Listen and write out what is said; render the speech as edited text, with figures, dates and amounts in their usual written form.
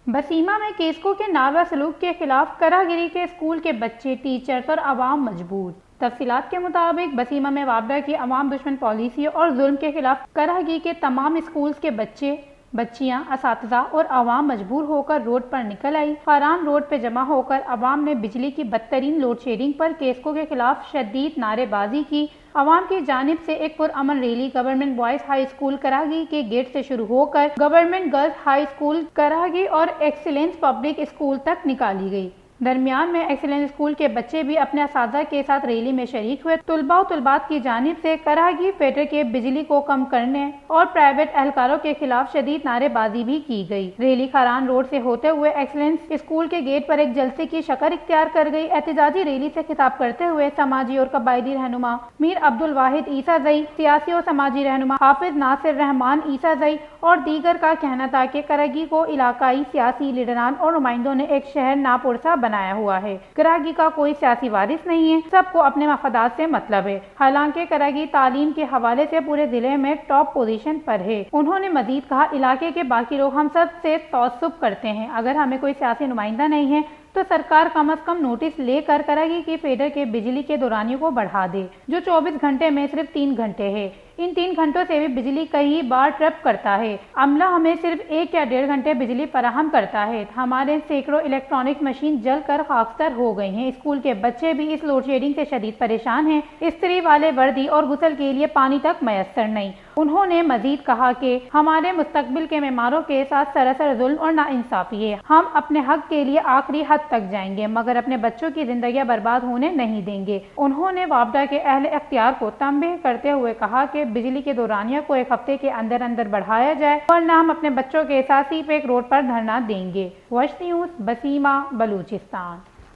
बसीमा में केसको के नारवा सलूक के खिलाफ करागिरी के स्कूल के बच्चे, टीचर्स और आवाम मजबूर। तफसीलात के मुताबिक बसीमा में वापडा की अवाम दुश्मन पॉलिसी और जुल्म के खिलाफ करागी के तमाम स्कूल्स के बच्चे, बच्चियां, असातिज़ा और आवाम मजबूर होकर रोड पर निकल आई। फारान रोड पर जमा होकर अवाम ने बिजली की बदतरीन लोड शेडिंग पर केसको के खिलाफ शदीद नारेबाजी की। अवाम की जानिब से एक पुरअमन rally government boys high school Karagi के गेट से शुरू होकर government girls high school Karagi और एक्सीलेंस पब्लिक स्कूल तक निकाली गई। दरमियान में एक्सीलेंस स्कूल के बच्चे भी अपने असातिज़ा के साथ रैली में शरीक हुए। तुलबा और तुलबात की जानिब से करागी फेडर के बिजली को कम करने और प्राइवेट एहलकारों के खिलाफ शदीद नारेबाजी भी की गई। रैली खारान रोड से होते हुए एक्सीलेंस स्कूल के गेट पर एक जलसे की शक्ल इख्तियार कर गई। एहतजाजी रैली से खिताब करते हुए समाजी और कबायली रहनुमा मीर अब्दुल वाहिद ईसाजई, सियासी और समाजी रहनुमा हाफिज नासिर रहमान ईसाजई और दीगर का कहना था कि करागी को इलाकाई सियासी लीडरान और नुमाइंदों ने एक शहर नापुरसा बनाया हुआ है। करागी का कोई सियासी वारिस नहीं है, सबको अपने मफादात से मतलब है। हालांकि करागी तालीम के हवाले से पूरे जिले में टॉप पोजीशन पर है। उन्होंने मजीद कहा, इलाके के बाकी लोग हम सब से तौसुब करते हैं। अगर हमें कोई सियासी नुमाइंदा नहीं है तो सरकार कम से कम नोटिस लेकर करागी के फेडर के बिजली के दौरानियों को बढ़ा दे, जो 24 घंटे में सिर्फ 3 घंटे है। इन 3 घंटों से भी बिजली कई बार ट्रप करता है। अमला हमें सिर्फ 1 या 1.5 घंटे बिजली फराहम करता है। हमारे सैकड़ों इलेक्ट्रॉनिक मशीन जल कर खाकसर हो गई हैं। स्कूल के बच्चे भी इस लोड शेडिंग से शदीद परेशान हैं। इस्त्री वाले वर्दी और गुसल के लिए पानी तक मैसर नहीं। उन्होंने मजीद कहा कि हमारे मुस्तकबिल के मेमारों के साथ सरासर जुल्म और नाइंसाफी है। हम अपने हक के लिए आखिरी हद तक जाएंगे, मगर अपने बच्चों की जिंदगियां बर्बाद होने नहीं देंगे। उन्होंने वापडा के अहले इख्तियार को तंबीह करते हुए कहा कि बिजली के दौरानिया को 1 हफ्ते के अंदर अंदर बढ़ाया जाए, वरना हम अपने बच्चों के साथ सिर्फ एक रोड पर धरना देंगे। वश न्यूज़, बसीमा, बलूचिस्तान।